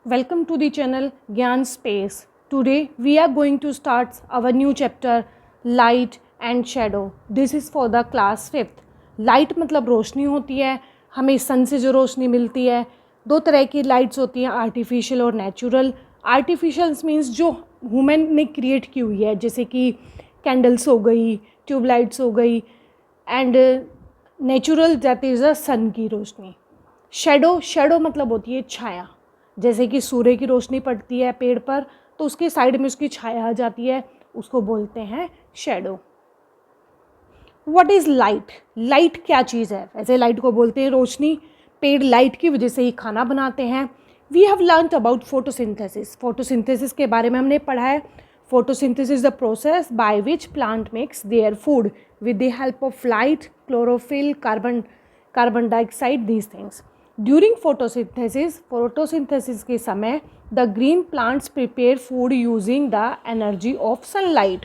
Welcome to the channel Gyan Space. Today we are going to start our new chapter Light and Shadow. This is for the class 5th. Light मतलब रोशनी होती है, हमें सन से जो रोशनी मिलती है. दो तरह की लाइट्स होती हैं, आर्टिफिशियल और नेचुरल. आर्टिफिशियल मीन्स जो ह्यूमन ने क्रिएट की हुई है, जैसे कि कैंडल्स हो गई, ट्यूबलाइट्स हो गई. And natural that is a sun की रोशनी. शेडो मतलब होती है छाया. जैसे कि सूर्य की रोशनी पड़ती है पेड़ पर तो उसके साइड में उसकी छाया आ जाती है, उसको बोलते हैं shadow. What is light? Light क्या चीज़ है? वैसे लाइट को बोलते हैं रोशनी. पेड़ लाइट की वजह से ही खाना बनाते हैं. We have learned about photosynthesis. Photosynthesis के बारे में हमने पढ़ा है. Photosynthesis the process by which plant makes their food with the help of light, chlorophyll, carbon dioxide, these things. During photosynthesis के समय the green plants prepare food using the energy of sunlight.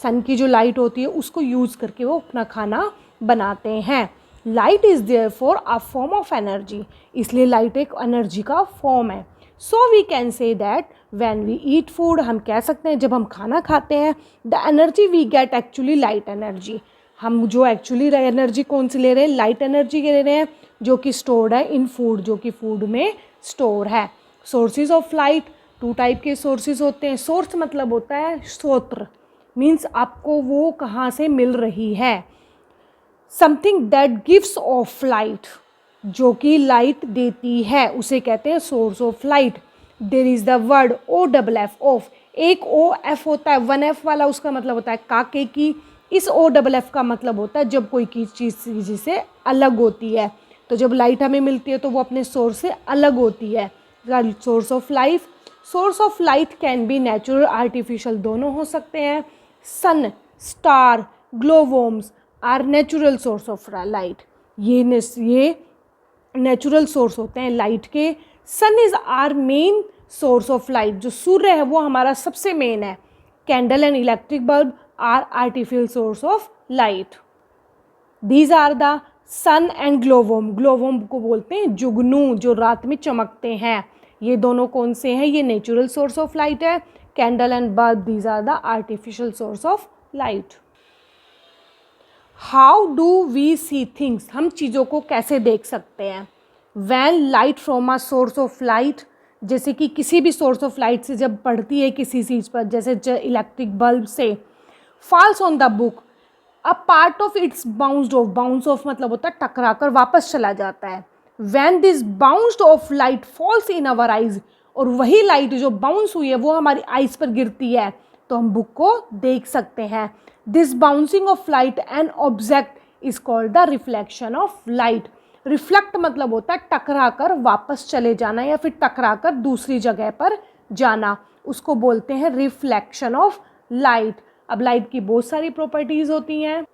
Sun की जो light होती है उसको use करके वो अपना खाना बनाते हैं. Light is therefore a form of energy. इसलिए लाइट एक एनर्जी का फॉर्म है. So we can say that when we eat food, हम कह सकते हैं जब हम खाना खाते हैं, the energy we get actually light energy. हम जो एक्चुअली एनर्जी कौन सी ले रहे हैं? लाइट एनर्जी ले रहे हैं, जो कि स्टोर्ड है इन फूड, जो कि फूड में स्टोर है. Sources of light, two type के सोर्सेज होते हैं. सोर्स मतलब होता है स्रोत, मीन्स आपको वो कहाँ से मिल रही है. Something that gives off light, जो कि लाइट देती है, उसे कहते हैं source of light. There is the word OFF off. एक OF होता है, 1F वाला, उसका मतलब होता है काके की. इस OFF का मतलब होता है जब कोई चीज़ से अलग होती है. तो जब लाइट हमें मिलती है तो वो अपने सोर्स से अलग होती है. Source of life. Source of light can be natural, artificial, दोनों हो सकते हैं. Sun, star, glowworms are natural source of light. ये नेचुरल सोर्स होते हैं लाइट के. Sun is our main source of light. जो सूर्य है वो हमारा सबसे मेन है. Candle and electric bulb are artificial source of light. These are the sun and glowworm. Glowworm को बोलते हैं जुगनू, जो रात में चमकते हैं. ये दोनों कौन से हैं? ये नेचुरल सोर्स ऑफ लाइट है. Candle and bulb, these are the artificial source of light. How do we see things? हम चीज़ों को कैसे देख सकते हैं? When light from a source of light, जैसे कि किसी भी सोर्स ऑफ लाइट से जब पड़ती है किसी चीज़ पर, जैसे इलेक्ट्रिक बल्ब से, false on the book, a part of its bounced of. Bounce off मतलब होता है टकरा कर वापस चला जाता है. When this bounced of light falls in our eyes, और वही लाइट जो बाउंस हुई है वो हमारी आइज पर गिरती है तो हम बुक को देख सकते हैं. This bouncing off light and object is called the reflection of light. Reflect मतलब होता है टकरा कर वापस चले जाना या फिर टकरा कर दूसरी जगह पर जाना, उसको बोलते हैं रिफ्लेक्शन ऑफ लाइट. अब लाइट की बहुत सारी प्रॉपर्टीज़ होती हैं.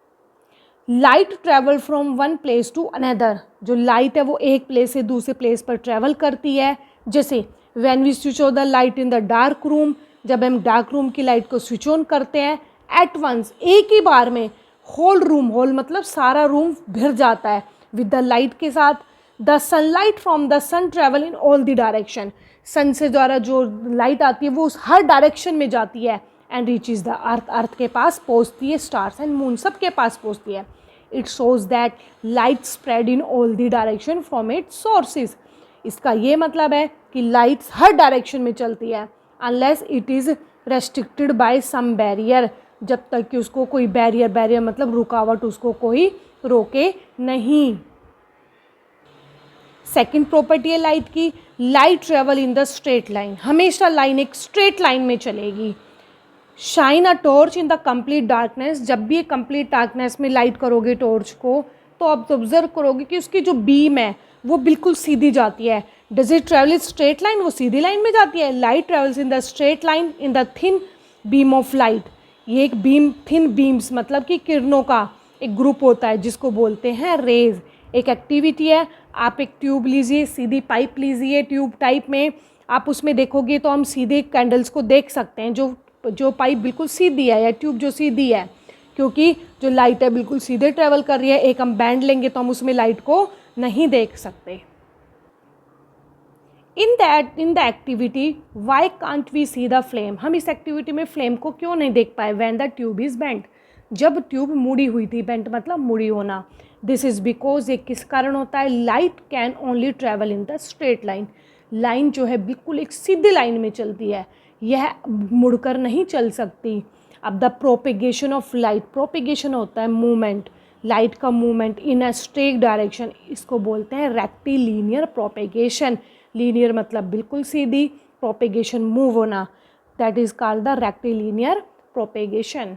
Light travel from one place to another. जो लाइट है वो एक प्लेस से दूसरे प्लेस पर ट्रैवल करती है. जैसे when we switch on the light in the dark room, जब हम डार्क रूम की लाइट को स्विच ऑन करते हैं, एट वंस, एक ही बार में, होल रूम, होल मतलब सारा रूम भर जाता है विद द लाइट के साथ. The sunlight from the sun travel in all the direction. Sun से द्वारा जो लाइट आती है वो हर डायरेक्शन में जाती है. एंड रीचेज द अर्थ, अर्थ के पास पहुँचती है. स्टार्स एंड मून सब के पास पहुँचती है. It shows that light spread in all the direction from its sources. इसका ये मतलब है कि लाइट हर डायरेक्शन में चलती है unless it is restricted by some barrier, जब तक कि उसको कोई बैरियर मतलब रुकावट उसको कोई रोके नहीं. सेकेंड प्रॉपर्टी है लाइट की, light travel in the straight line. हमेशा लाइन एक स्ट्रेट लाइन में चलेगी. Shine a torch in the complete darkness. जब भी कंप्लीट डार्कनेस में लाइट करोगे टॉर्च को तो आप ऑब्जर्व करोगे कि उसकी जो बीम है वो बिल्कुल सीधी जाती है. Does it travel in straight line? वो सीधी लाइन में जाती है. Light travels in the straight line in the thin beam of light. ये एक बीम, थिन बीम्स मतलब कि किरणों का एक ग्रुप होता है जिसको बोलते हैं रेज. एक एक्टिविटी है, आप एक ट्यूब लीजिए, सीधी पाइप लीजिए ट्यूब टाइप में, आप उसमें देखोगे तो हम सीधे कैंडल्स को देख सकते हैं. जो पाइप बिल्कुल सीधी है या ट्यूब जो सीधी है, क्योंकि जो लाइट है बिल्कुल सीधे ट्रेवल कर रही है. एक हम बैंड लेंगे तो हम उसमें लाइट को नहीं देख सकते. In the activity why can't we see the flame, हम इस एक्टिविटी में फ्लेम को क्यों नहीं देख पाए। When the tube is bent, जब ट्यूब मुड़ी हुई थी, बेंट मतलब मुड़ी होना। दिस इज़ बिकॉज, ये किस कारण होता है, light can only travel in the straight line, line जो है बिल्कुल एक सीधी लाइन में चलती है, यह मुड़कर नहीं चल सकती। अब the propagation of light, propagation होता है मूवमेंट, लाइट का movement in a straight direction, इसको बोलते हैं रेक्टिलीनियर प्रोपेगेशन। लीनियर मतलब बिल्कुल सीधी, प्रोपेगेशन मूव होना, that is called the rectilinear propagation.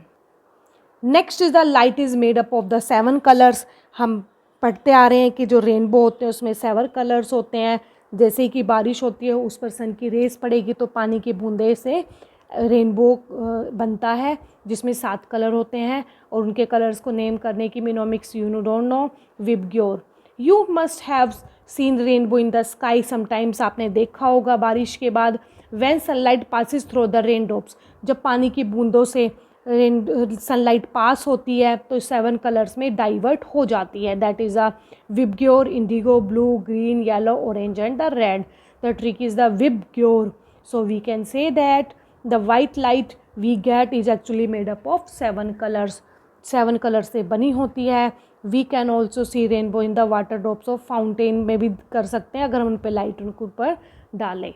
Next is the light is made up of the 7 colours. हम पढ़ते आ रहे हैं कि जो रेनबो होते हैं उसमें 7 कलर्स होते हैं। जैसे कि बारिश होती है, उस पर सन की रेस पड़ेगी तो पानी की बूंदे से रेनबो बनता है, जिसमें 7 कलर होते हैं। और उनके कलर्स को नेम करने की mnemonics you don't know, VIBGYOR. You must have seen rainbow in the sky, sometimes आपने देखा होगा बारिश के बाद। When sunlight passes through the rain drops, जब पानी की बूंदों से सनलाइट पास होती है तो 7 कलर्स में डाइवर्ट हो जाती है, that is a VIBGYOR, indigo, blue, green, yellow, orange and the red. The trick is the VIBGYOR. So we can say that the white light we get is actually made up of 7 colours, 7 colour से बनी होती है। We can also see rainbow in the water drops of fountain में भी कर सकते हैं अगर हम उन पर लाइट उनके ऊपर डालें।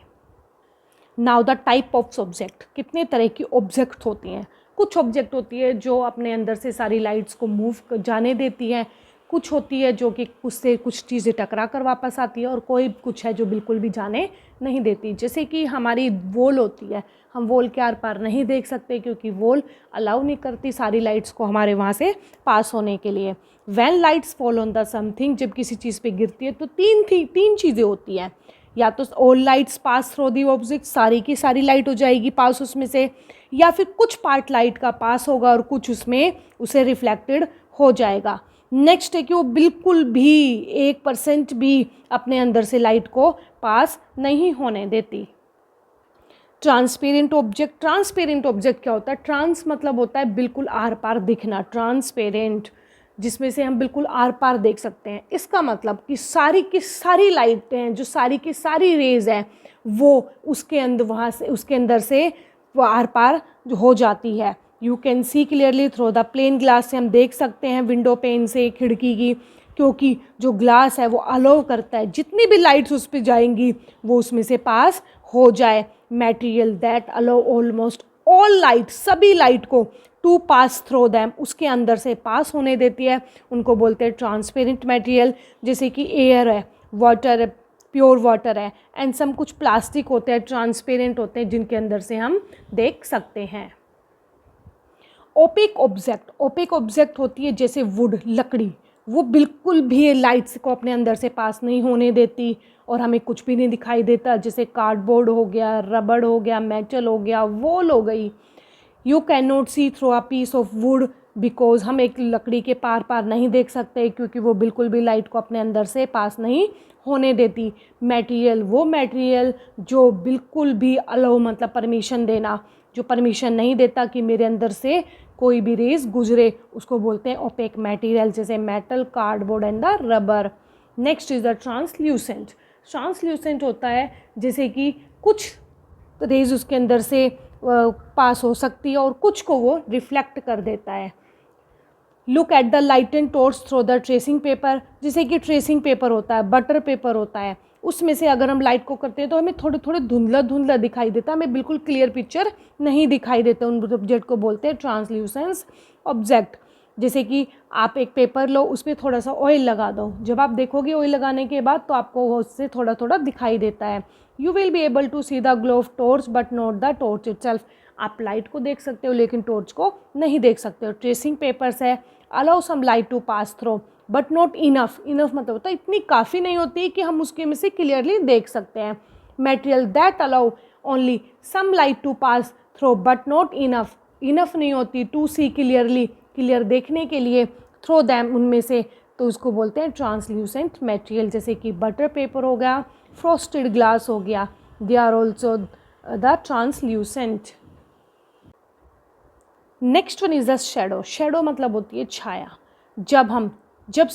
Now the type of object, कितने तरह की ऑब्जेक्ट होती हैं। कुछ ऑब्जेक्ट होती है जो अपने अंदर से सारी लाइट्स को मूव जाने देती हैं, कुछ होती है जो कि उससे कुछ चीज़ें टकरा कर वापस आती है, और कोई कुछ है जो बिल्कुल भी जाने नहीं देती। जैसे कि हमारी वॉल होती है, हम वॉल के आर पार नहीं देख सकते क्योंकि वॉल अलाउ नहीं करती सारी लाइट्स को हमारे वहाँ से पास होने के लिए। When lights fall on the something, जब किसी चीज़ पे गिरती है तो तीन चीज़ें होती हैं। या तो all lights pass through the object, सारी की सारी लाइट हो जाएगी पास उसमें से, या फिर कुछ पार्ट लाइट का पास होगा और कुछ उसमें उसे रिफ्लेक्टेड हो जाएगा। नेक्स्ट है कि वो बिल्कुल भी 1% भी अपने अंदर से लाइट को पास नहीं होने देती। ट्रांसपेरेंट ऑब्जेक्ट, ट्रांसपेरेंट ऑब्जेक्ट क्या होता है, ट्रांस मतलब होता है बिल्कुल आर पार दिखना, ट्रांसपेरेंट जिसमें से हम बिल्कुल आर पार देख सकते हैं। इसका मतलब कि सारी की सारी लाइटें हैं, जो सारी की सारी रेज हैं, वो उसके अंदर वहाँ से उसके अंदर से वो आर पार हो जाती है। You can see clearly through the plain glass, से हम देख सकते हैं विंडो पेन से, खिड़की की, क्योंकि जो ग्लास है वो अलाउ करता है जितनी भी लाइट्स उस पर जाएंगी वो उसमें से पास हो जाए। Material that allow almost all light, सभी लाइट को टू पास थ्रू दैम, उसके अंदर से पास होने देती है, उनको बोलते हैं ट्रांसपेरेंट मटेरियल। जैसे कि एयर है, वाटर है, प्योर वाटर है, एंड सम कुछ प्लास्टिक होते हैं ट्रांसपेरेंट होते हैं जिनके अंदर से हम देख सकते हैं। ओपेक ऑब्जेक्ट, ओपेक ऑब्जेक्ट होती है जैसे वुड, लकड़ी, वो बिल्कुल भी लाइट्स को अपने अंदर से पास नहीं होने देती और हमें कुछ भी नहीं दिखाई देता। जैसे कार्डबोर्ड हो गया, रबड़ हो गया, मेटल हो गया, वॉल हो गई। You can not see through a piece of wood because, हम एक लकड़ी के पार पार नहीं देख सकते क्योंकि वो बिल्कुल भी लाइट को अपने अंदर से पास नहीं होने देती। मटेरियल, वो मटेरियल जो बिल्कुल भी अलाउ मतलब परमिशन देना, जो परमिशन नहीं देता कि मेरे अंदर से कोई भी रेज गुजरे, उसको बोलते हैं ओपेक मटेरियल, जैसे metal, cardboard and the rubber. Next is the translucent. Translucent होता है जैसे कि कुछ रेज उसके अंदर से पास हो सकती है और कुछ को वो रिफ्लेक्ट कर देता है। Look at the light and torch through the tracing paper, जैसे कि ट्रेसिंग पेपर होता है, बटर पेपर होता है, उसमें से अगर हम लाइट को करते हैं तो हमें थोड़े थोड़े धुंधला धुंधला दिखाई देता है, हमें बिल्कुल क्लियर पिक्चर नहीं दिखाई देता। उन ऑब्जेक्ट को बोलते हैं ट्रांसल्यूसेंस ऑब्जेक्ट। जैसे कि आप एक पेपर लो, उस पर थोड़ा सा ऑयल लगा दो, जब आप देखोगे ऑयल लगाने के बाद तो आपको उससे थोड़ा थोड़ा दिखाई देता है। You will be able to see the glow of torch but not the torch itself, आप लाइट को देख सकते हो लेकिन टॉर्च को नहीं देख सकते हो। ट्रेसिंग पेपर्स है, allow some light to pass through but not enough, enough मतलब होता है इतनी काफ़ी नहीं होती कि हम उसके में से क्लियरली देख सकते हैं। Material that allow only some light to pass through but not enough, enough नहीं होती टू सी क्लियरली, क्लियर देखने के लिए, थ्रो दैम उनमें से, तो उसको बोलते हैं ट्रांसल्यूसेंट मटेरियल। जैसे कि बटर पेपर हो गया, फ्रॉस्टेड ग्लास हो गया, they are also the translucent. Next one is the shadow. Shadow मतलब होती है छाया। जब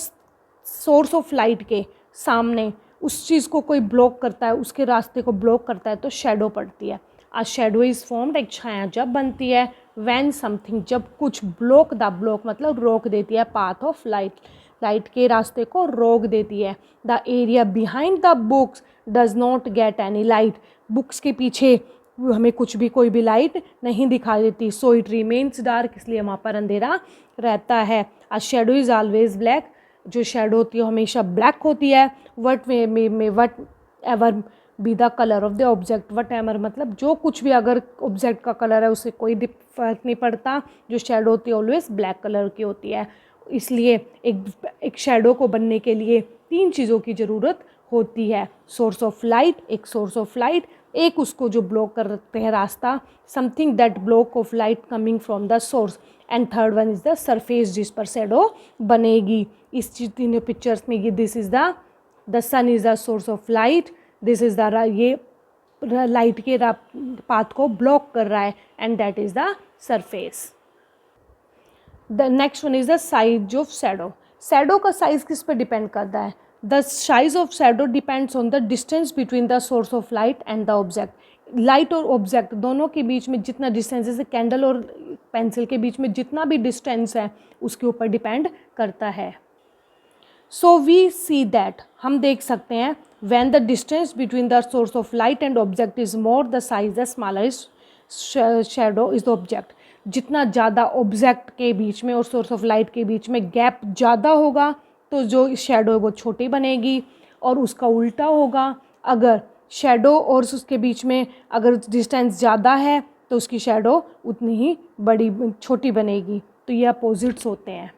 सोर्स ऑफ लाइट के सामने उस चीज़ को कोई ब्लॉक करता है, उसके रास्ते को ब्लॉक करता है तो शेडो पड़ती है। अ शेडो इज़ फॉर्म्ड, एक छाया जब बनती है, व्हेन समथिंग, जब कुछ ब्लॉक मतलब रोक देती है, पाथ ऑफ लाइट, लाइट के रास्ते को रोक देती है। The area behind the books does not get any light, books के पीछे हमें कुछ भी कोई भी लाइट नहीं दिखाई देती, सो इट रिमेन्स डार्क, इसलिए वहाँ पर अंधेरा रहता है। A shadow is always black, जो शेडो होती है हमेशा ब्लैक होती है। What what ever be the colour of the object, what ever मतलब जो कुछ भी अगर ऑब्जेक्ट का कलर है उससे कोई फर्क नहीं पड़ता, जो शेडो होती है ऑलवेज ब्लैक कलर की होती है। इसलिए एक शेडो को बनने के लिए 3 चीज़ों की ज़रूरत होती है, सोर्स ऑफ लाइट, एक सोर्स ऑफ लाइट, एक उसको जो ब्लॉक करते हैं रास्ता, something that block of light coming from the source, and third one is the surface जिस पर शेडो बनेगी। इस तीनों पिक्चर्स में ये this is the sun is the source of light, this is the ये लाइट के पाथ को ब्लॉक कर रहा है, and that is the surface. The next one is the size of shadow, shadow का साइज किस पर डिपेंड करता है? The size of shadow depends on the distance between the source of light and the object, light और object दोनों के बीच में जितना डिस्टेंस, जैसे कैंडल और पेंसिल के बीच में जितना भी डिस्टेंस है उसके ऊपर डिपेंड करता है। सो वी सी दैट, हम देख सकते हैं, when the distance between the source of light and object is more the size the smaller is shadow is the object, जितना ज़्यादा ऑब्जेक्ट के बीच में और सोर्स ऑफ लाइट के बीच में गैप ज़्यादा होगा तो जो शेडो है वो छोटी बनेगी, और उसका उल्टा होगा, अगर शेडो और उसके बीच में अगर डिस्टेंस ज़्यादा है तो उसकी शेडो उतनी ही बड़ी छोटी बनेगी। तो ये अपोजिट्स होते हैं।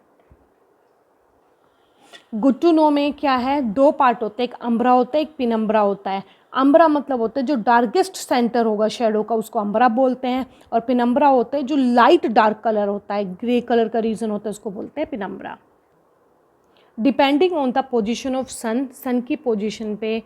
गुड टू नो में क्या है, 2 पार्ट होते हैं, एक अम्ब्रा होता है, एक पिनम्ब्रा होता है। अम्ब्रा मतलब होता है जो डार्केस्ट सेंटर होगा शेडो का, उसको अम्ब्रा बोलते हैं, और पिनम्ब्रा होता है जो लाइट डार्क कलर होता है, ग्रे कलर का रीजन होता है, उसको बोलते हैं penumbra. Depending on the position of sun, sun की पोजिशन पे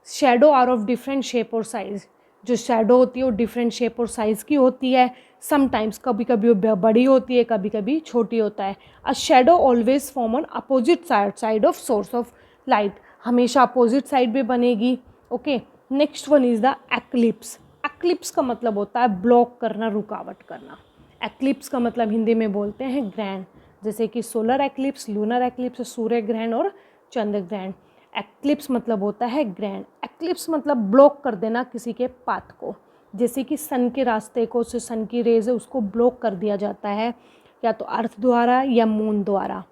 shadow are of different shape और साइज, जो शेडो होती है वो डिफरेंट शेप और साइज़ की होती है। समटाइम्स कभी कभी वो बड़ी होती है, कभी कभी छोटी होता है। A shadow always form on opposite side of source of light, हमेशा अपोजिट साइड में बनेगी। Okay, next one is the eclipse. Eclipse का मतलब होता है ब्लॉक करना, रुकावट करना। एक्लिप्स का मतलब हिंदी में बोलते हैं ग्रहण, जैसे कि सोलर एक्लिप्स, लूनर एक्लिप्स, सूर्य ग्रहण और चंद्र ग्रहण। एक्लिप्स मतलब होता है ग्रहण। एक्लिप्स मतलब ब्लॉक कर देना किसी के पाथ को, जैसे कि सन के रास्ते को, जो सन की रेज है उसको ब्लॉक कर दिया जाता है, या तो अर्थ द्वारा या मून द्वारा।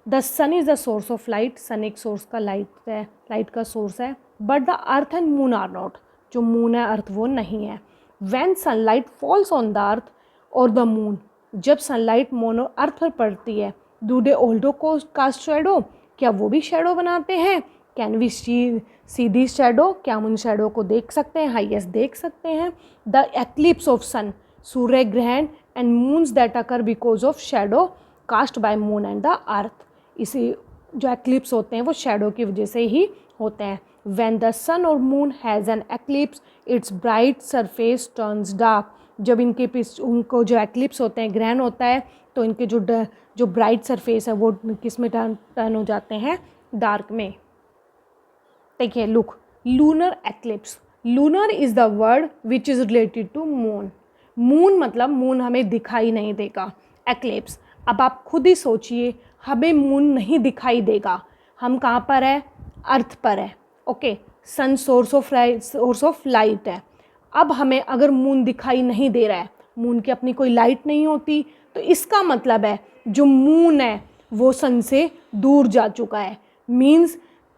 The sun is the source of light, sun एक सोर्स का लाइट है, लाइट का सोर्स है, but the earth and moon are not, जो मून है अर्थ वो नहीं है। When sunlight falls on the earth और द मून, जब सनलाइट मून और अर्थ पर पड़ती है, do they also cast shadow, क्या वो भी शेडो बनाते हैं? Can we see the shadow, क्या हम उन शेडो को देख सकते हैं? हाँ, यस, देख सकते हैं। द एक्लिप्स ऑफ सन, सूर्य ग्रहण, and moons that occur because of shadow cast by moon and the earth, इसी जो एक्लिप्स होते हैं वो शेडो की वजह से ही होते हैं। व्हेन द सन और moon has an eclipse it's bright surface turns dark, जब इनके उनको जो एक्लिप्स होते हैं, ग्रहण होता है, तो इनके जो ब्राइट सरफेस है वो किस में टर्न हो जाते हैं? डार्क में। देखिए, look, lunar eclipse, lunar is the word which is related to moon. Moon मतलब मून हमें दिखाई नहीं देगा। एक्लिप्स, अब आप खुद ही सोचिए, हमें मून नहीं दिखाई देगा, हम कहाँ पर है? अर्थ पर है। Okay, sun source of light है। अब हमें अगर मून दिखाई नहीं दे रहा है, मून की अपनी कोई लाइट नहीं होती, तो इसका मतलब है जो मून है वो सन से दूर जा चुका है। मीन्स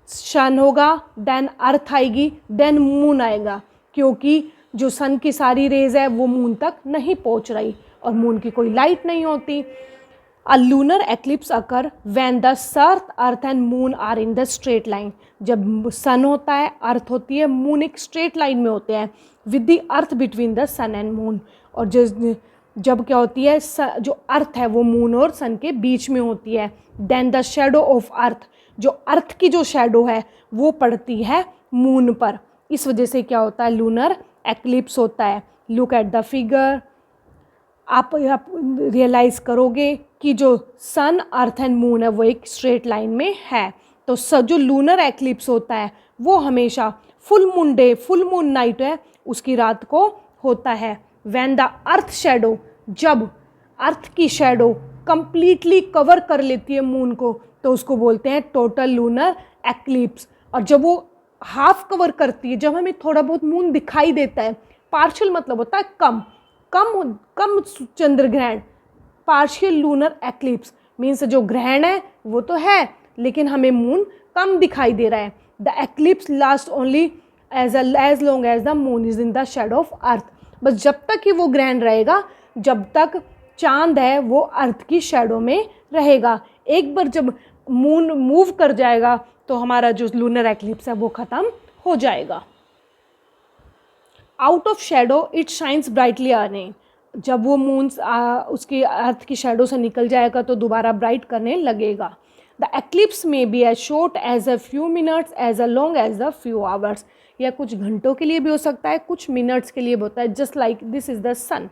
सन होगा, देन अर्थ आएगी, देन मून आएगा, क्योंकि जो सन की सारी रेज है वो मून तक नहीं पहुंच रही, और मून की कोई लाइट नहीं होती। A lunar eclipse occur when the earth and moon are in the straight line, जब सन होता है, अर्थ होती है, मून एक स्ट्रेट लाइन में होते हैं, with the earth between the sun and moon. और जब क्या होती है, जो अर्थ है वो मून और सन के बीच में होती है, then the shadow of earth, जो अर्थ की जो शेडो है वो पड़ती है मून पर, इस वजह से क्या होता है? लूनर एक्लिप्स होता है। लुक एट द फिगर, आप रियलाइज़ करोगे कि जो सन, अर्थ एंड मून है वो एक स्ट्रेट लाइन में है, तो जो लूनर एक्लिप्स होता है वो हमेशा full moon day, full moon night है उसकी रात को होता है। व्हेन द अर्थ शैडो, जब अर्थ की शैडो कंप्लीटली कवर कर लेती है मून को, तो उसको बोलते हैं टोटल लूनर एक्लिप्स। और जब वो हाफ कवर करती है, जब हमें थोड़ा बहुत मून दिखाई देता है, पार्शियल मतलब होता है कम कम कम चंद्र ग्रहण, पार्शियल लूनर एक्लिप्स मीन्स जो ग्रहण है वो तो है लेकिन हमें मून कम दिखाई दे रहा है। The eclipse last only as long as the moon is in the shadow of earth. बस जब तक ही वो ग्रहण रहेगा, जब तक चांद है वो अर्थ की शैडो में रहेगा। एक बार जब मून मूव कर जाएगा तो हमारा जो लूनर एक्लिप्स है वो ख़त्म हो जाएगा। Out of shadow it shines brightly again. जब वो मून उसकी अर्थ की शैडो से निकल जाएगा तो दोबारा ब्राइट करने लगेगा। The eclipse may be as short as a few minutes as a long as the few hours. या कुछ घंटों के लिए भी हो सकता है, कुछ मिनट्स के लिए भी होता है। Just like this is the sun,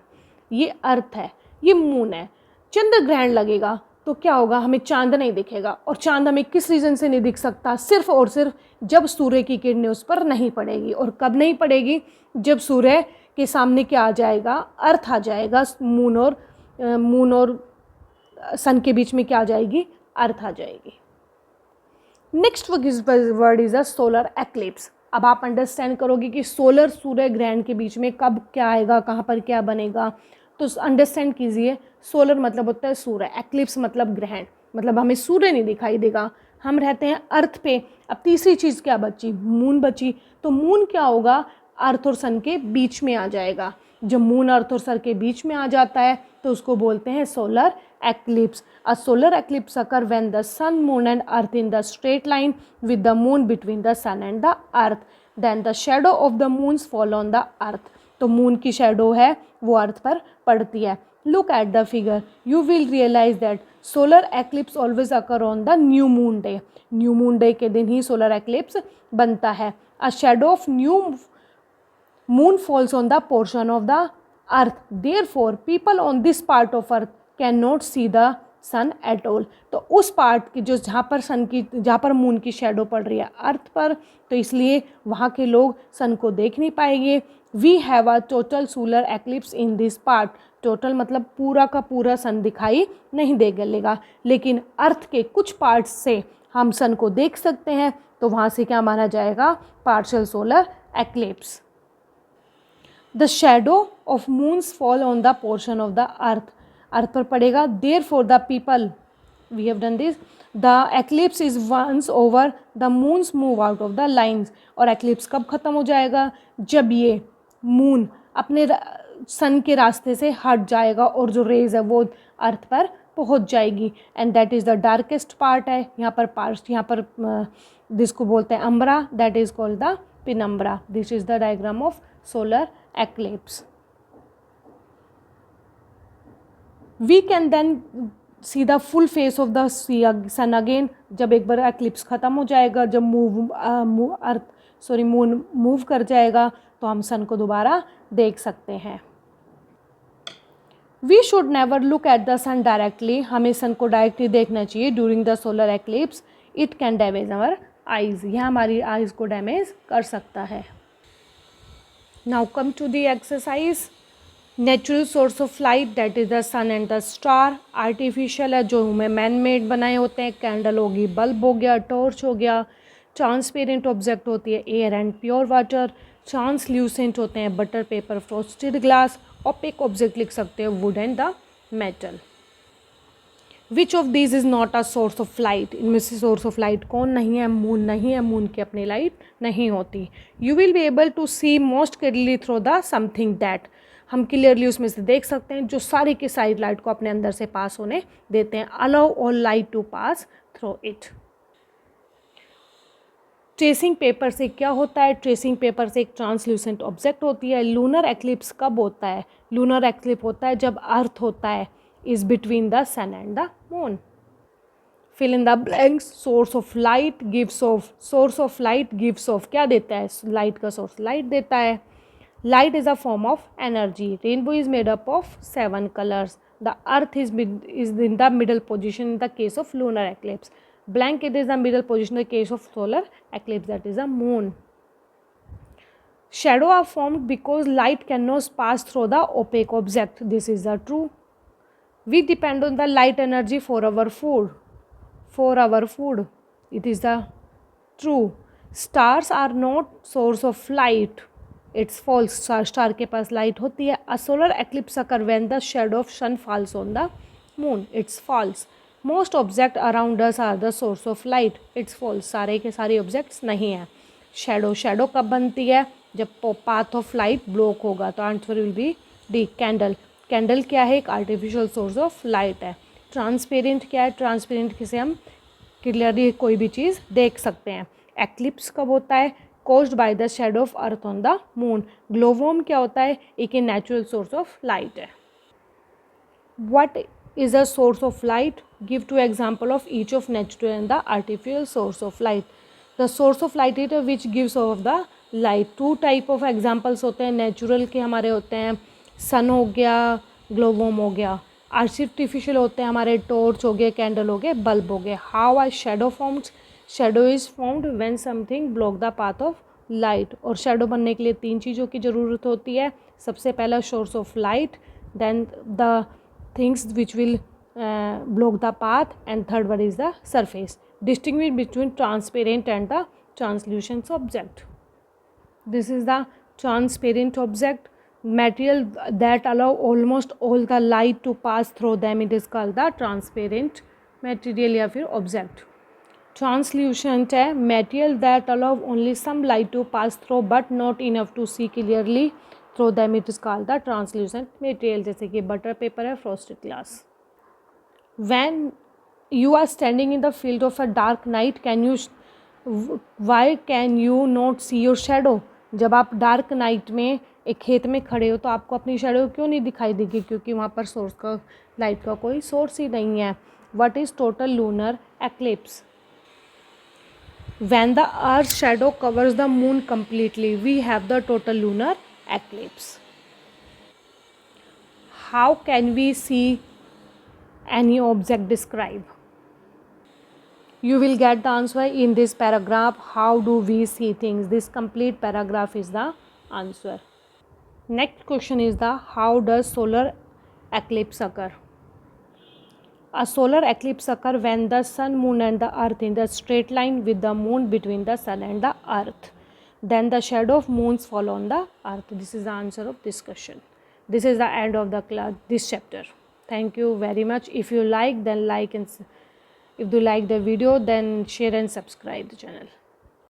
ये अर्थ है, ये मून है। चंद्र ग्रहण लगेगा तो क्या होगा, हमें चांद नहीं दिखेगा। और चांद हमें किस रीज़न से नहीं दिख सकता, सिर्फ और सिर्फ जब सूर्य की किरणें उस पर नहीं पड़ेगी। और कब नहीं पड़ेगी, जब सूर्य के सामने क्या आ जाएगा, अर्थ आ जाएगा। मून और सन के बीच में क्या आ जाएगी, अर्थ आ जाएगी। Next word is a solar eclipse. अब आप अंडरस्टैंड करोगे कि सोलर सूर्य ग्रहण के बीच में कब क्या आएगा, कहाँ पर क्या बनेगा। तो अंडरस्टैंड कीजिए, सोलर मतलब होता है सूर्य, एक्लिप्स मतलब ग्रहण, मतलब हमें सूर्य नहीं दिखाई देगा, हम रहते हैं अर्थ पे। अब तीसरी चीज़ क्या बची, मून बची। तो मून क्या होगा, अर्थ और सन के बीच में आ जाएगा। जब मून अर्थ और सन के बीच में आ जाता है तो उसको बोलते हैं solar eclipse. A solar eclipse occur when the sun, moon and earth in the straight line with the moon between the sun and the earth, then the shadow of the moons fall on the earth. तो moon की shadow है वो अर्थ पर पड़ती है। Look at the figure, you will realize that solar eclipse always occur on the new moon day. New moon day के दिन ही सोलर एक्लिप्स बनता है। A shadow of new moon falls on the portion of the earth, therefore people on this part of earth cannot see the sun at all। तो उस part की जो जहाँ पर मून की शेडो पड़ रही है अर्थ पर, तो इसलिए वहाँ के लोग सन को देख नहीं पाएंगे। We have a total solar eclipse in this part. Total मतलब पूरा का पूरा सन दिखाई नहीं देगा, लेकिन अर्थ के कुछ पार्ट्स से हम सन को देख सकते हैं, तो वहाँ से क्या माना जाएगा, partial solar eclipse. The shadow of moons fall on the portion of the earth. Earth पर पड़ेगा, therefore the people we have done this. The eclipse is once over, the moons move out of the lines. और eclipse कब ख़त्म हो जाएगा, जब ये moon अपने सन के रास्ते से हट जाएगा और जो रेज है वो अर्थ पर पहुंच जाएगी। And that is the darkest part है। यहाँ पर जिसको बोलते हैं umbra, that is called the penumbra. This is the diagram of solar eclipse। We can then see the full face of the sun again। जब एक बार एक्लिप्स ख़त्म हो जाएगा, जब मून मूव कर जाएगा, तो हम सन को दोबारा देख सकते हैं। We should never look at the sun directly। हमें सन को डायरेक्टली देखना चाहिए during the solar eclipse। It can damage our eyes। यह हमारी आइज़ को डैमेज कर सकता है। Now come to the exercise। Natural source of light, that is the sun and the star। Artificial है, जो हमें मैन मेड बनाए होते हैं, कैंडल होगी, बल्ब हो गया, टॉर्च हो गया। ट्रांसपेरेंट ऑब्जेक्ट होती है air and pure water. Translucent होते हैं butter paper, frosted glass. Opaque object लिख सकते हैं would and the metal. Which of this is not a source of light. इनमें से सोर्स ऑफ लाइट कौन नहीं है, मून नहीं है, मून की अपनी लाइट नहीं होती। You will be able to see most clearly through the something that. हम क्लियरली उसमें से देख सकते हैं जो सारी की सारी लाइट को अपने अंदर से पास होने देते हैं। Allow all light to pass through it. Tracing paper से क्या होता है, ट्रेसिंग पेपर से एक ट्रांसल्यूसेंट ऑब्जेक्ट होती है। लूनर एक्लिप्स कब होता है, लूनर एक्लिप होता है जब अर्थ होता है is between the sun and the moon। fill in the blanks। source of light gives off क्या देता है, लाइट का सोर्स लाइट देता है। light is a form of energy। rainbow is made up of 7 colors। the earth is in the middle position in the case of lunar eclipse। Blank, it is the middle position in the case of solar eclipse, that is the moon. Shadow are formed because light cannot pass through the opaque object. This is the true. We depend on the light energy for our food. It is the true. Stars are not source of light. It's false. Star के पास light होती है. A solar eclipse occurs when the shadow of sun falls on the moon. It's false. Most objects around us are the source of light. It's false. सारे के सारे objects नहीं हैं. Shadow कब बनती है? जब path of light block होगा. तो answer will be D. Candle क्या है? एक artificial source of light है. Transparent क्या है? Transparent किसे हम क्लियरली कोई भी चीज़ देख सकते हैं. एक्लिप्स कब होता है? Caused by the shadow of earth on the moon. Glowworm क्या होता है? एक नेचुरल सोर्स ऑफ लाइट है. What is a source of light? Give two example of each of natural and the artificial source of light. The source of light it which gives off the light. Two type of examples होते हैं. Natural के हमारे होते हैं सन हो गया, ग्लोवोम हो गया. आर्टिफिशियल होते हैं हमारे टॉर्च हो गए, कैंडल हो गए, बल्ब हो गए. How are shadow formed? Shadow is formed when something block the path of light. और शेडो बनने के लिए तीन चीज़ों की ज़रूरत होती है. सबसे पहला source of light, then the things which will block the path, and third one is the surface. Distinguish between transparent and the translucent object. This is the transparent object. Material that allow almost all the light to pass through them, it is called the transparent material या फिर object. Translucent है material that allow only some light to pass through but not enough to see clearly through them, it is called the translucent material. जैसे कि butter paper है, frosted glass. When you are standing in the field of a dark night, why can you not see your shadow? जब आप dark night में एक खेत में खड़े हो तो आपको अपनी शैडो क्यों नहीं दिखाई देगी? क्योंकि वहाँ पर सोर्स का लाइट का कोई सोर्स ही नहीं है. What is total lunar eclipse? When the earth shadow covers the moon completely, we have the total lunar eclipse. How can we see any object describe? You will get the answer in this paragraph. How do we see things? This complete paragraph is the answer. Next question is the how does solar eclipse occur? A solar eclipse occur when the sun, moon and the earth in the straight line with the moon between the sun and the earth. Then the shadow of moons fall on the earth. This is the answer of this question. This is the end of the class, this chapter. Thank you very much. If you like, then like, and if you like the video, then share and subscribe the channel.